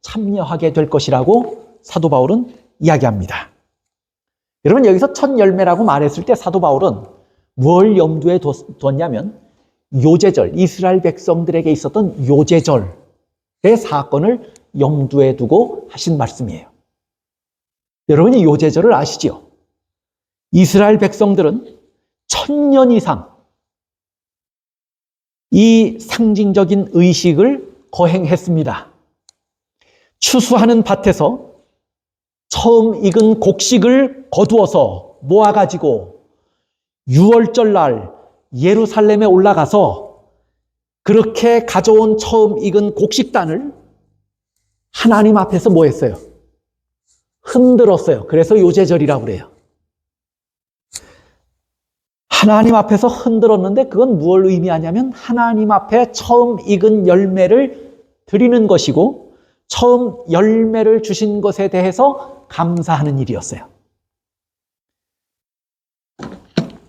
참여하게 될 것이라고 사도 바울은 이야기합니다. 여러분, 여기서 첫 열매라고 말했을 때 사도 바울은 뭘 염두에 뒀냐면 요제절, 이스라엘 백성들에게 있었던 요제절의 사건을 염두에 두고 하신 말씀이에요. 여러분이 요제절을 아시죠? 이스라엘 백성들은 1000년 이상 이 상징적인 의식을 거행했습니다. 추수하는 밭에서 처음 익은 곡식을 거두어서 모아가지고 6월절 날 예루살렘에 올라가서 그렇게 가져온 처음 익은 곡식단을 하나님 앞에서 뭐 했어요? 흔들었어요. 그래서 요제절이라고 그래요. 하나님 앞에서 흔들었는데 그건 무엇을 의미하냐면 하나님 앞에 처음 익은 열매를 드리는 것이고 처음 열매를 주신 것에 대해서 감사하는 일이었어요.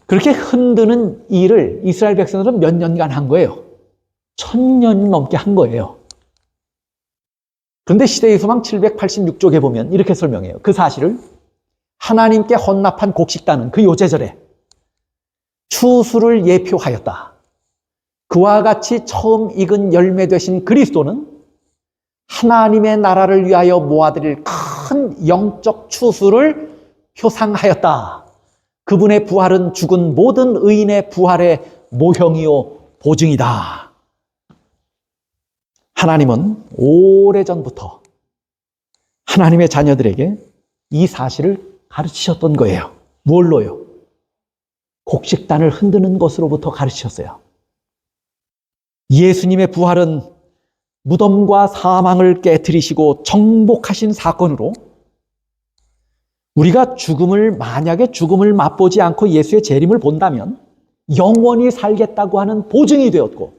그렇게 흔드는 일을 이스라엘 백성들은 몇 년간 한 거예요? 1000년 넘게 한 거예요. 그런데 시대의 소망 786쪽에 보면 이렇게 설명해요. 그 사실을 하나님께 헌납한 곡식단은 그 요제절에 추수를 예표하였다. 그와 같이 처음 익은 열매 되신 그리스도는 하나님의 나라를 위하여 모아드릴 큰 영적 추수를 표상하였다. 그분의 부활은 죽은 모든 의인의 부활의 모형이요 보증이다. 하나님은 오래전부터 하나님의 자녀들에게 이 사실을 가르치셨던 거예요. 뭘로요? 곡식단을 흔드는 것으로부터 가르치셨어요. 예수님의 부활은 무덤과 사망을 깨트리시고 정복하신 사건으로 우리가 만약에 죽음을 맛보지 않고 예수의 재림을 본다면 영원히 살겠다고 하는 보증이 되었고,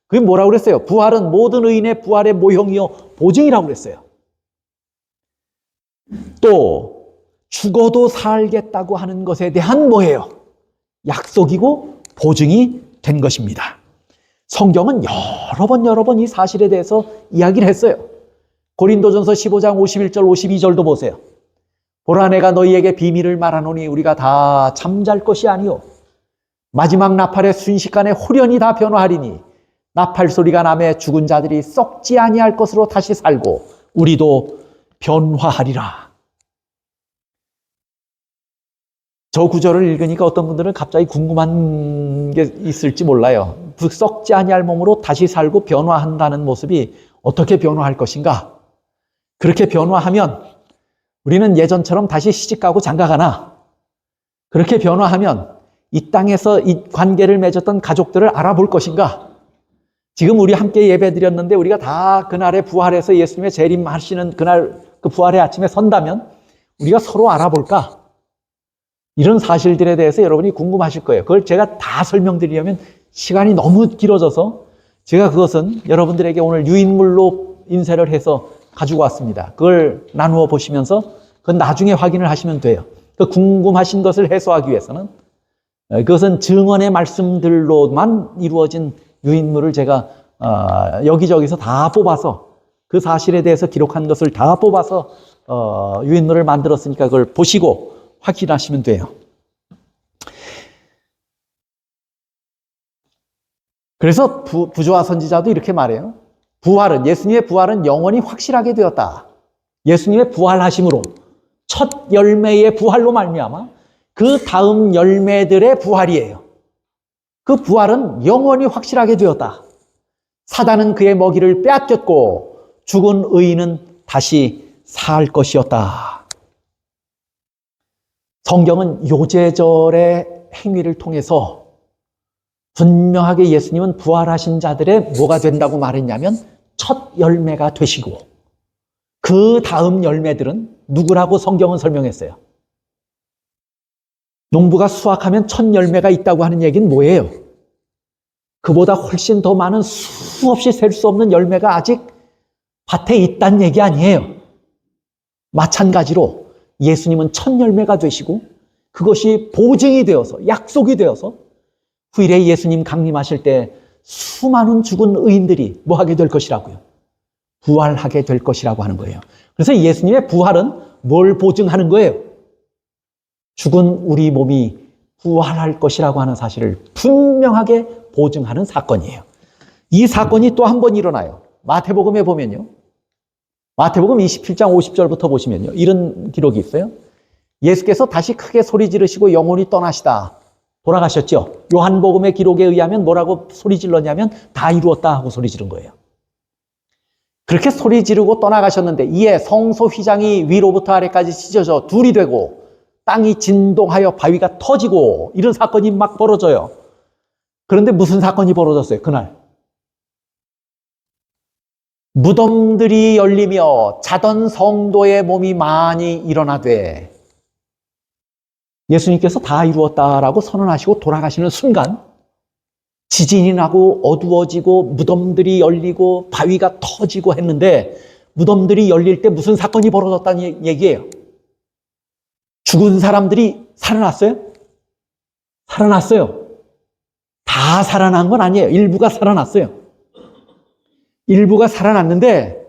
그게 뭐라고 그랬어요? 부활은 모든 의인의 부활의 모형이요 보증이라고 그랬어요. 또 죽어도 살겠다고 하는 것에 대한 뭐예요? 약속이고 보증이 된 것입니다. 성경은 여러 번 이 사실에 대해서 이야기를 했어요. 고린도전서 15장 51절 52절도 보세요. 보라, 내가 너희에게 비밀을 말하노니 우리가 다 잠잘 것이 아니요 마지막 나팔의 순식간에 홀연히 다 변화하리니 나팔 소리가 나매 죽은 자들이 썩지 아니할 것으로 다시 살고 우리도 변화하리라. 저 구절을 읽으니까 어떤 분들은 갑자기 궁금한 게 있을지 몰라요. 썩지 아니할 몸으로 다시 살고 변화한다는 모습이 어떻게 변화할 것인가? 그렇게 변화하면 우리는 예전처럼 다시 시집가고 장가가나? 그렇게 변화하면 이 땅에서 이 관계를 맺었던 가족들을 알아볼 것인가? 지금 우리 함께 예배 드렸는데 우리가 다 그날에 부활해서 예수님의 재림하시는 그날 그 부활의 아침에 선다면 우리가 서로 알아볼까? 이런 사실들에 대해서 여러분이 궁금하실 거예요. 그걸 제가 다 설명드리려면 시간이 너무 길어져서 제가 그것은 여러분들에게 오늘 유인물로 인쇄를 해서 가지고 왔습니다. 그걸 나누어 보시면서 그건 나중에 확인을 하시면 돼요. 그 궁금하신 것을 해소하기 위해서는 그것은 증언의 말씀들로만 이루어진 유인물을 제가 여기저기서 다 뽑아서 그 사실에 대해서 기록한 것을 다 뽑아서 유인물을 만들었으니까 그걸 보시고 확인하시면 돼요. 그래서 부조와 선지자도 이렇게 말해요. 예수님의 부활은 영원히 확실하게 되었다. 예수님의 부활하심으로 첫 열매의 부활로 말미암아 그 다음 열매들의 부활이에요. 그 부활은 영원히 확실하게 되었다. 사단은 그의 먹이를 빼앗겼고 죽은 의인은 다시 살 것이었다. 성경은 요제절의 행위를 통해서 분명하게 예수님은 부활하신 자들의 뭐가 된다고 말했냐면 첫 열매가 되시고 그 다음 열매들은 누구라고 성경은 설명했어요? 농부가 수확하면 첫 열매가 있다고 하는 얘기는 뭐예요? 그보다 훨씬 더 많은 수없이 셀 수 없는 열매가 아직 밭에 있다는 얘기 아니에요. 마찬가지로 예수님은 첫 열매가 되시고 그것이 보증이 되어서 약속이 되어서 후일에 예수님 강림하실 때 수많은 죽은 의인들이 뭐 하게 될 것이라고요? 부활하게 될 것이라고 하는 거예요. 그래서 예수님의 부활은 뭘 보증하는 거예요? 죽은 우리 몸이 부활할 것이라고 하는 사실을 분명하게 보증하는 사건이에요. 이 사건이 또 한 번 일어나요. 마태복음에 보면요. 마태복음 27장 50절부터 보시면요. 이런 기록이 있어요. 예수께서 다시 크게 소리 지르시고 영원히 떠나시다. 돌아가셨죠. 요한복음의 기록에 의하면 뭐라고 소리 질렀냐면 다 이루었다 하고 소리 지른 거예요. 그렇게 소리 지르고 떠나가셨는데 이에 성소 휘장이 위로부터 아래까지 찢어져 둘이 되고 땅이 진동하여 바위가 터지고 이런 사건이 막 벌어져요. 그런데 무슨 사건이 벌어졌어요? 그날 무덤들이 열리며 자던 성도의 몸이 많이 일어나되 예수님께서 다 이루었다라고 선언하시고 돌아가시는 순간 지진이 나고 어두워지고 무덤들이 열리고 바위가 터지고 했는데 무덤들이 열릴 때 무슨 사건이 벌어졌다는 얘기예요. 죽은 사람들이 살아났어요? 살아났어요. 다 살아난 건 아니에요. 일부가 살아났어요. 일부가 살아났는데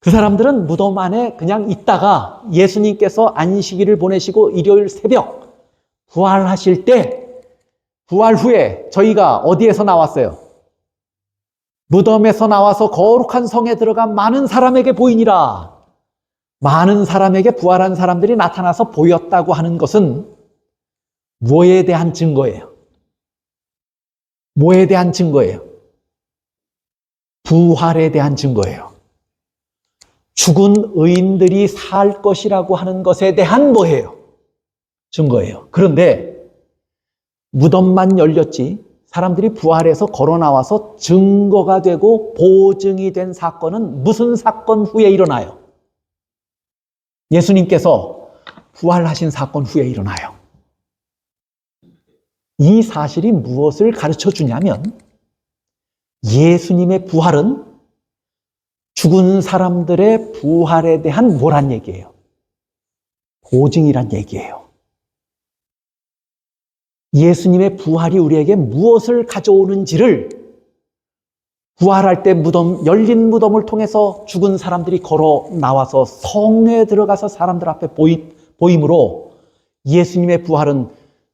그 사람들은 무덤 안에 그냥 있다가 예수님께서 안식일을 보내시고 일요일 새벽 부활하실 때 부활 후에 저희가 어디에서 나왔어요? 무덤에서 나와서 거룩한 성에 들어간 많은 사람에게 보이니라. 많은 사람에게 부활한 사람들이 나타나서 보였다고 하는 것은 뭐에 대한 증거예요? 뭐에 대한 증거예요? 부활에 대한 증거예요. 죽은 의인들이 살 것이라고 하는 것에 대한 뭐예요? 증거예요. 그런데 무덤만 열렸지 사람들이 부활해서 걸어 나와서 증거가 되고 보증이 된 사건은 무슨 사건 후에 일어나요? 예수님께서 부활하신 사건 후에 일어나요. 이 사실이 무엇을 가르쳐 주냐면 예수님의 부활은 죽은 사람들의 부활에 대한 뭐란 얘기예요? 보증이란 얘기예요. 예수님의 부활이 우리에게 무엇을 가져오는지를 부활할 때 열린 무덤을 통해서 죽은 사람들이 걸어 나와서 성회에 들어가서 사람들 앞에 보임으로 예수님의 부활은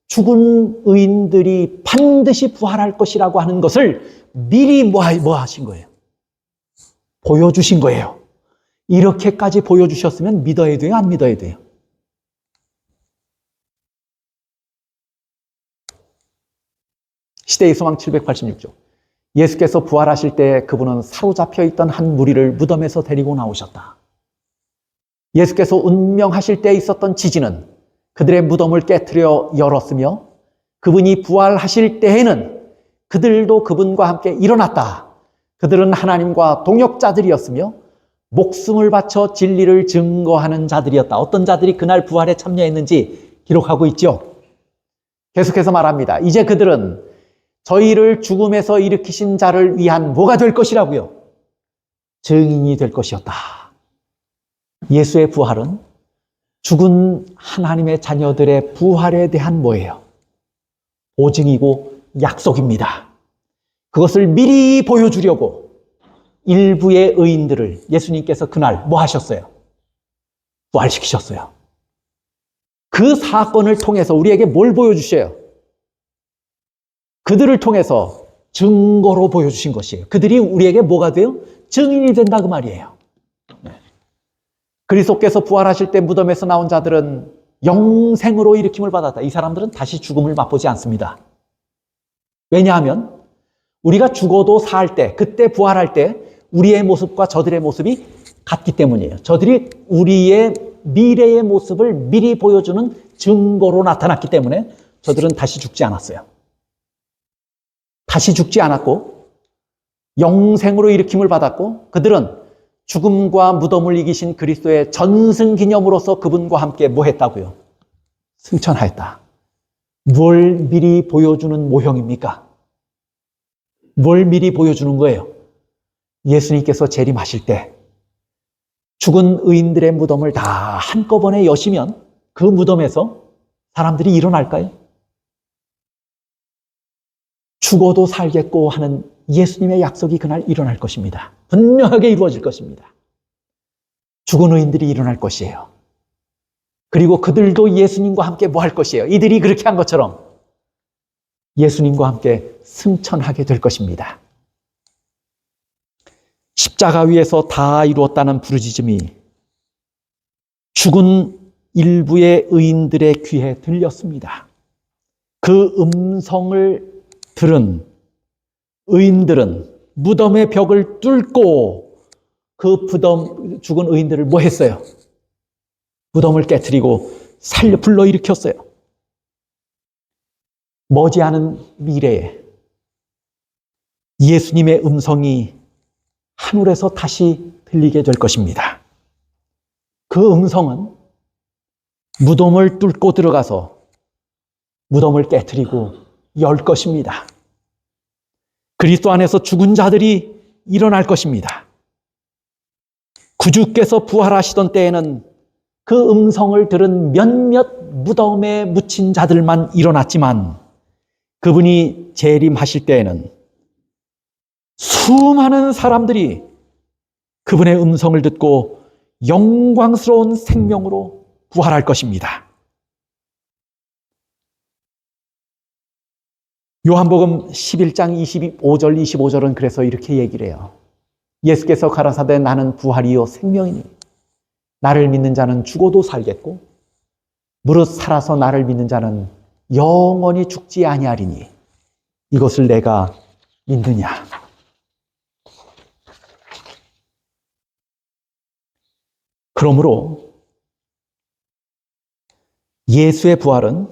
죽은 의인들이 반드시 부활할 것이라고 하는 것을 미리 뭐 하신 거예요? 보여주신 거예요. 이렇게까지 보여주셨으면 믿어야 돼요? 안 믿어야 돼요? 시대의 소망 786조. 예수께서 부활하실 때 그분은 사로잡혀 있던 한 무리를 무덤에서 데리고 나오셨다. 예수께서 운명하실 때 있었던 지진은 그들의 무덤을 깨트려 열었으며 그분이 부활하실 때에는 그들도 그분과 함께 일어났다. 그들은 하나님과 동역자들이었으며 목숨을 바쳐 진리를 증거하는 자들이었다. 어떤 자들이 그날 부활에 참여했는지 기록하고 있죠. 계속해서 말합니다. 이제 그들은 저희를 죽음에서 일으키신 자를 위한 뭐가 될 것이라고요? 증인이 될 것이었다. 예수의 부활은 죽은 하나님의 자녀들의 부활에 대한 뭐예요? 보증이고 약속입니다. 그것을 미리 보여주려고 일부의 의인들을 예수님께서 그날 뭐 하셨어요? 부활시키셨어요. 그 사건을 통해서 우리에게 뭘 보여주셔요? 그들을 통해서 증거로 보여주신 것이에요. 그들이 우리에게 뭐가 돼요? 증인이 된다 그 말이에요. 그리스도께서 부활하실 때 무덤에서 나온 자들은 영생으로 일으킴을 받았다. 이 사람들은 다시 죽음을 맛보지 않습니다. 왜냐하면 우리가 죽어도 살 때, 그때 부활할 때 우리의 모습과 저들의 모습이 같기 때문이에요. 저들이 우리의 미래의 모습을 미리 보여주는 증거로 나타났기 때문에 저들은 다시 죽지 않았어요. 다시 죽지 않았고 영생으로 일으킴을 받았고 그들은 죽음과 무덤을 이기신 그리스도의 전승 기념으로서 그분과 함께 뭐 했다고요? 승천하였다. 뭘 미리 보여주는 모형입니까? 뭘 미리 보여주는 거예요? 예수님께서 재림하실 때 죽은 의인들의 무덤을 다 한꺼번에 여시면 그 무덤에서 사람들이 일어날까요? 죽어도 살겠고 하는 예수님의 약속이 그날 일어날 것입니다. 분명하게 이루어질 것입니다. 죽은 의인들이 일어날 것이에요. 그리고 그들도 예수님과 함께 뭐 할 것이에요? 이들이 그렇게 한 것처럼 예수님과 함께 승천하게 될 것입니다. 십자가 위에서 다 이루었다는 부르짖음이 죽은 일부의 의인들의 귀에 들렸습니다. 그 음성을 들은 의인들은 무덤의 벽을 뚫고 그 무덤 죽은 의인들을 뭐 했어요? 무덤을 깨트리고 불러일으켰어요. 머지않은 미래에 예수님의 음성이 하늘에서 다시 들리게 될 것입니다. 그 음성은 무덤을 뚫고 들어가서 무덤을 깨트리고 열 것입니다. 그리스도 안에서 죽은 자들이 일어날 것입니다. 구주께서 부활하시던 때에는 그 음성을 들은 몇몇 무덤에 묻힌 자들만 일어났지만 그분이 재림하실 때에는 수많은 사람들이 그분의 음성을 듣고 영광스러운 생명으로 부활할 것입니다. 요한복음 11장 25절 25절은 그래서 이렇게 얘기를 해요. 예수께서 가라사대 나는 부활이요 생명이니 나를 믿는 자는 죽어도 살겠고 무릇 살아서 나를 믿는 자는 영원히 죽지 아니하리니 이것을 내가 믿느냐. 그러므로 예수의 부활은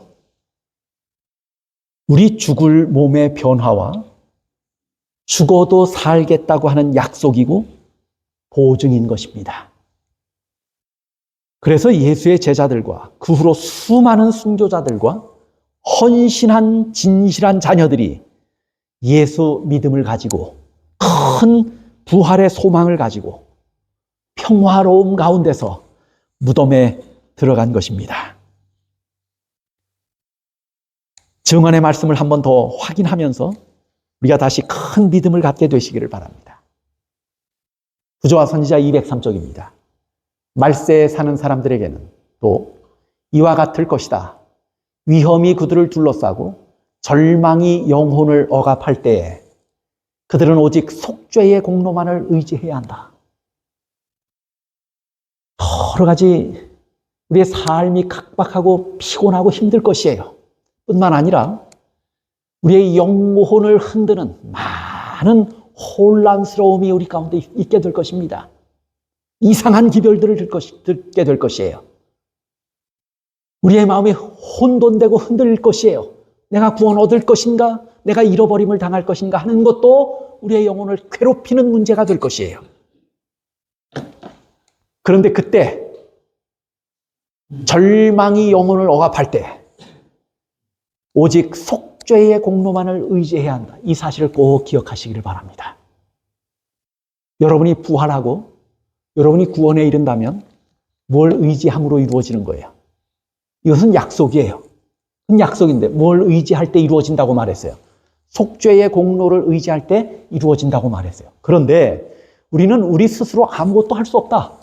우리 죽을 몸의 변화와 죽어도 살겠다고 하는 약속이고 보증인 것입니다. 그래서 예수의 제자들과 그 후로 수많은 순교자들과 헌신한 진실한 자녀들이 예수 믿음을 가지고 큰 부활의 소망을 가지고 평화로움 가운데서 무덤에 들어간 것입니다. 증언의 말씀을 한 번 더 확인하면서 우리가 다시 큰 믿음을 갖게 되시기를 바랍니다. 부조와 선지자 203쪽입니다. 말세에 사는 사람들에게는 또 이와 같을 것이다. 위험이 그들을 둘러싸고 절망이 영혼을 억압할 때에 그들은 오직 속죄의 공로만을 의지해야 한다. 여러 가지 우리의 삶이 각박하고 피곤하고 힘들 것이에요. 뿐만 아니라 우리의 영혼을 흔드는 많은 혼란스러움이 우리 가운데 있게 될 것입니다. 이상한 기별들을 듣게 될 것이에요. 우리의 마음이 혼돈되고 흔들릴 것이에요. 내가 구원 얻을 것인가? 내가 잃어버림을 당할 것인가? 하는 것도 우리의 영혼을 괴롭히는 문제가 될 것이에요. 그런데 그때 절망이 영혼을 억압할 때 오직 속죄의 공로만을 의지해야 한다. 이 사실을 꼭 기억하시기를 바랍니다. 여러분이 부활하고 여러분이 구원에 이른다면 뭘 의지함으로 이루어지는 거예요? 이것은 약속이에요. 약속인데 뭘 의지할 때 이루어진다고 말했어요? 속죄의 공로를 의지할 때 이루어진다고 말했어요. 그런데 우리는 우리 스스로 아무것도 할 수 없다.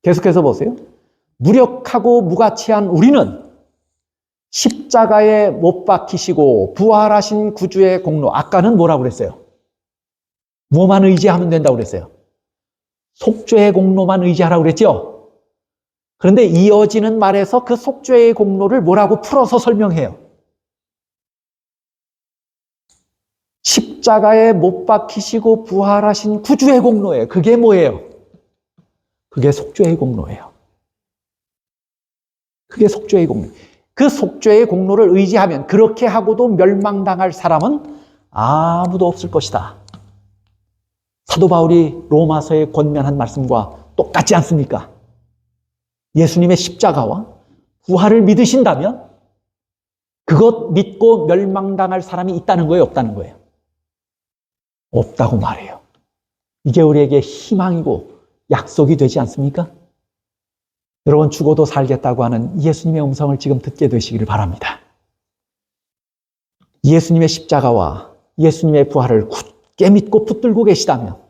계속해서 보세요. 무력하고 무가치한 우리는 십자가에 못 박히시고 부활하신 구주의 공로, 아까는 뭐라고 그랬어요? 뭐만 의지하면 된다고 그랬어요? 속죄의 공로만 의지하라고 그랬죠? 그런데 이어지는 말에서 그 속죄의 공로를 뭐라고 풀어서 설명해요? 십자가에 못 박히시고 부활하신 구주의 공로예요. 그게 뭐예요? 그게 속죄의 공로예요. 그게 속죄의 공로. 그 속죄의 공로를 의지하면 그렇게 하고도 멸망당할 사람은 아무도 없을 것이다. 사도 바울이 로마서에 권면한 말씀과 똑같지 않습니까? 예수님의 십자가와 부활을 믿으신다면 그것 믿고 멸망당할 사람이 있다는 거예요, 없다는 거예요? 없다고 말해요. 이게 우리에게 희망이고 약속이 되지 않습니까? 여러분, 죽어도 살겠다고 하는 예수님의 음성을 지금 듣게 되시기를 바랍니다. 예수님의 십자가와 예수님의 부활을 굳게 믿고 붙들고 계시다면,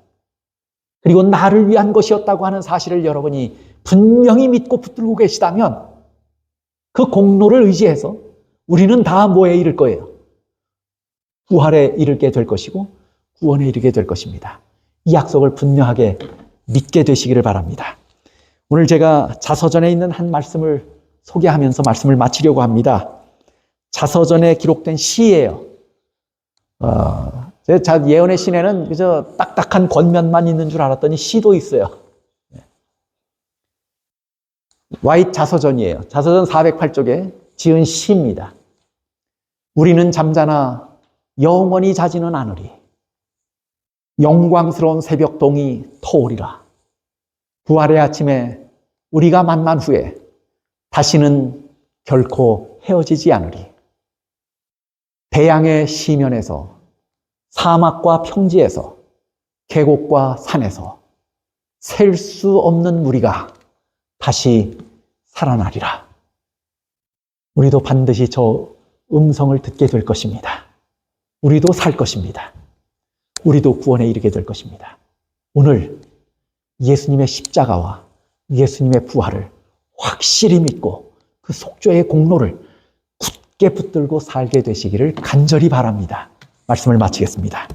그리고 나를 위한 것이었다고 하는 사실을 여러분이 분명히 믿고 붙들고 계시다면, 그 공로를 의지해서 우리는 다 뭐에 이를 거예요? 부활에 이르게 될 것이고 구원에 이르게 될 것입니다. 이 약속을 분명하게 믿게 되시기를 바랍니다. 오늘 제가 자서전에 있는 한 말씀을 소개하면서 말씀을 마치려고 합니다. 자서전에 기록된 시예요. 예언의 신에는 그저 딱딱한 권면만 있는 줄 알았더니 시도 있어요. 와잇 자서전이에요. 자서전 408쪽에 지은 시입니다. 우리는 잠자나 영원히 자지는 않으리. 영광스러운 새벽동이 터오리라. 부활의 아침에 우리가 만난 후에 다시는 결코 헤어지지 않으리. 대양의 시면에서, 사막과 평지에서, 계곡과 산에서 셀 수 없는 우리가 다시 살아나리라. 우리도 반드시 저 음성을 듣게 될 것입니다. 우리도 살 것입니다. 우리도 구원에 이르게 될 것입니다. 오늘 예수님의 십자가와 예수님의 부활을 확실히 믿고 그 속죄의 공로를 굳게 붙들고 살게 되시기를 간절히 바랍니다. 말씀을 마치겠습니다.